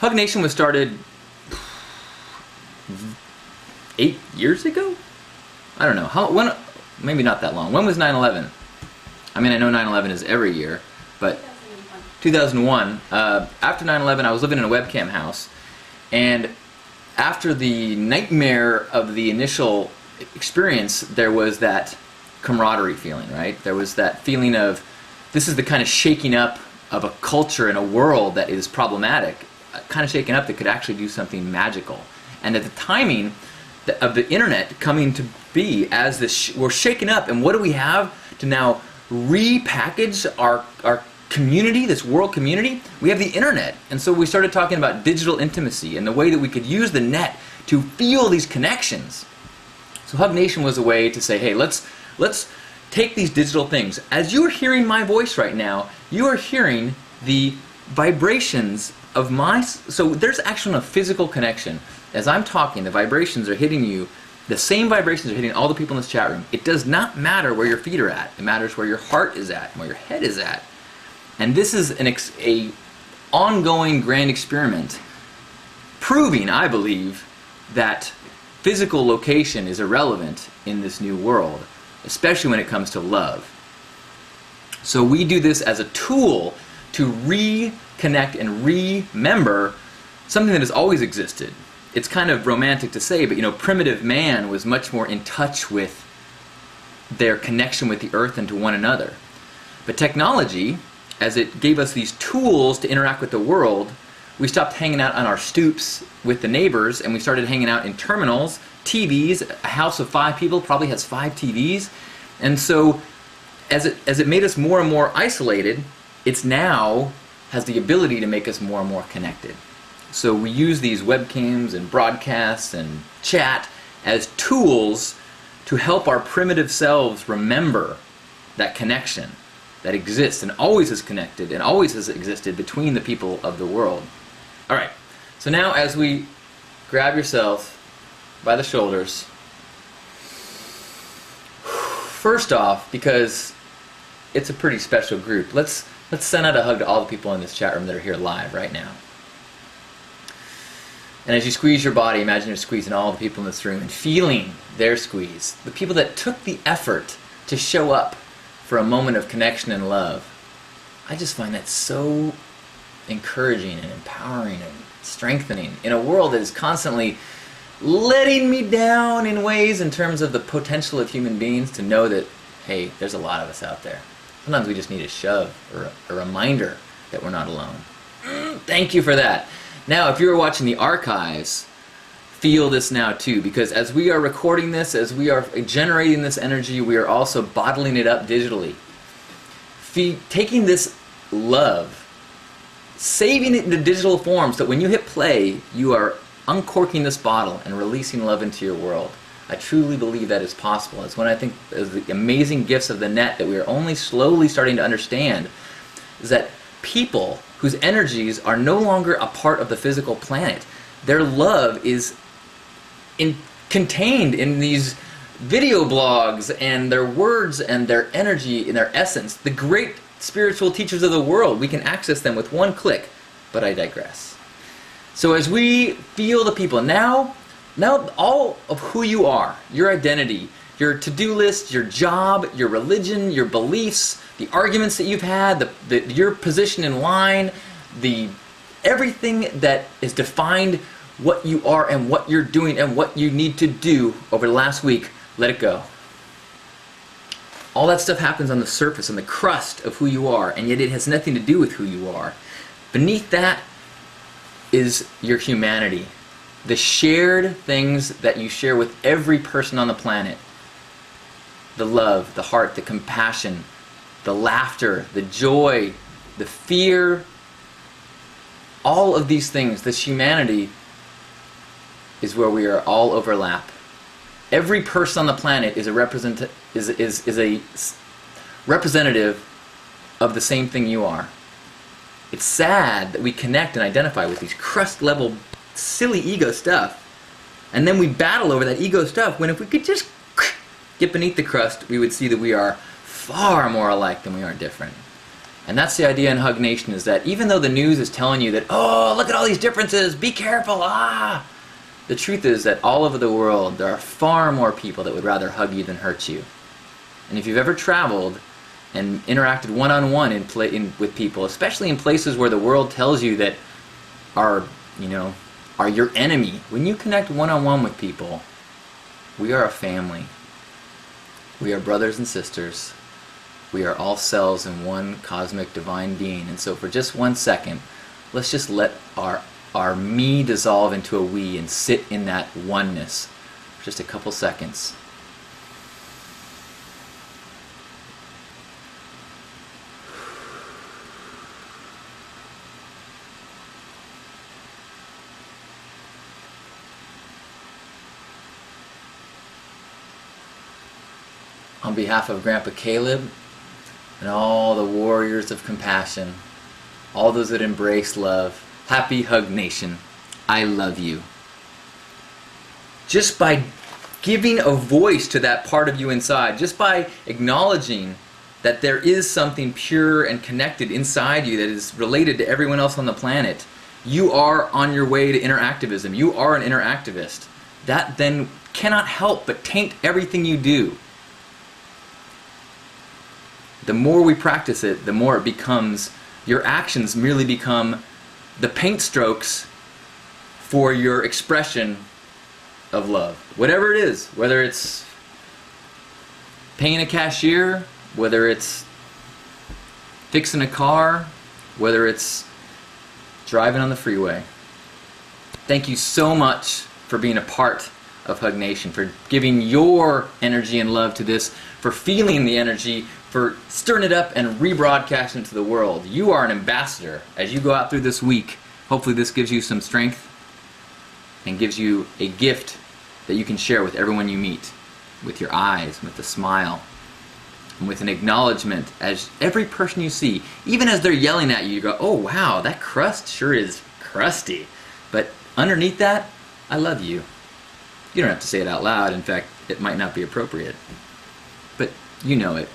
HugNation was started 8 years ago? I don't know. When? Maybe not that long. When was 9/11? I mean, I know 9/11 is every year, but 2001. After 9/11, I was living in a webcam house, and after the nightmare of the initial experience, there was that camaraderie feeling, right? There was that feeling of, this is the kind of shaking up of a culture and a world that is problematic, kind of shaking up that could actually do something magical. And at the timing of the internet coming to be, as this we're shaken up, and what do we have to now repackage our community, this world community? We have the internet. And so we started talking about digital intimacy and the way that we could use the net to feel these connections. So HugNation was a way to say, hey, let's take these digital things. As you're hearing my voice right now, you are hearing the vibrations of so there's actually a physical connection. As I'm talking, the vibrations are hitting you. The same vibrations are hitting all the people in this chat room. It does not matter where your feet are at. It matters where your heart is at, where your head is at. And this is an ongoing grand experiment proving, I believe, that physical location is irrelevant in this new world, especially when it comes to love. So we do this as a tool to reconnect and remember something that has always existed. It's kind of romantic to say, but primitive man was much more in touch with their connection with the earth and to one another. But technology, as it gave us these tools to interact with the world, we stopped hanging out on our stoops with the neighbors, and we started hanging out in terminals, TVs. A house of 5 people probably has 5 TVs. And so as it made us more and more isolated, it's now has the ability to make us more and more connected. So we use these webcams and broadcasts and chat as tools to help our primitive selves remember that connection that exists and always is connected and always has existed between the people of the world. All right, so now as we grab yourself by the shoulders, first off, because it's a pretty special group, let's send out a hug to all the people in this chat room that are here live right now. And as you squeeze your body, imagine you're squeezing all the people in this room and feeling their squeeze. The people that took the effort to show up for a moment of connection and love. I just find that so encouraging and empowering and strengthening in a world that is constantly letting me down in ways in terms of the potential of human beings, to know that, hey, there's a lot of us out there. Sometimes we just need a shove or a reminder that we're not alone. Thank you for that. Now, if you're watching the archives, feel this now too, because as we are recording this, as we are generating this energy, we are also bottling it up digitally. Taking this love, saving it into digital form, so that when you hit play, you are uncorking this bottle and releasing love into your world. I truly believe that is possible. It's one I think is the amazing gifts of the net that we are only slowly starting to understand, is that people whose energies are no longer a part of the physical planet, their love is contained in these video blogs and their words and their energy and their essence. The great spiritual teachers of the world, we can access them with one click, but I digress. So as we feel the people, now all of who you are, your identity, your to-do list, your job, your religion, your beliefs, the arguments that you've had, your position in line, everything that is defined what you are and what you're doing and what you need to do over the last week, let it go. All that stuff happens on the surface, on the crust of who you are, and yet it has nothing to do with who you are. Beneath that is your humanity, the shared things that you share with every person on the planet. The love, the heart, the compassion, the laughter, the joy, the fear, all of these things, this humanity is where we are all overlap. Every person on the planet is a representative of the same thing you are. It's sad that we connect and identify with these crust level silly ego stuff, and then we battle over that ego stuff, when if we could just get beneath the crust, we would see that we are far more alike than we are different. And that's the idea in HugNation, is that even though the news is telling you that, oh, look at all these differences, be careful, the truth is that all over the world there are far more people that would rather hug you than hurt you. And if you've ever traveled and interacted one-on-one with people, especially in places where the world tells you that are your enemy, when you connect one-on-one with people, we are a family. We are brothers and sisters. We are all cells in one cosmic divine being. And so for just 1 second, let's just let our me dissolve into a we and sit in that oneness for just a couple seconds. On behalf of Grandpa Caleb and all the warriors of compassion, all those that embrace love, happy HugNation. I love you. Just by giving a voice to that part of you inside, just by acknowledging that there is something pure and connected inside you that is related to everyone else on the planet, you are on your way to interactivism. You are an interactivist. That then cannot help but taint everything you do. The more we practice it, the more it becomes, your actions merely become the paint strokes for your expression of love. Whatever it is, whether it's paying a cashier, whether it's fixing a car, whether it's driving on the freeway. Thank you so much for being a part of HugNation, for giving your energy and love to this, for feeling the energy, for stirring it up and rebroadcasting to the world. You are an ambassador as you go out through this week. Hopefully this gives you some strength and gives you a gift that you can share with everyone you meet, with your eyes, with a smile, and with an acknowledgement as every person you see, even as they're yelling at you, you go, oh wow, that crust sure is crusty. But underneath that, I love you. You don't have to say it out loud. In fact, it might not be appropriate. But you know it.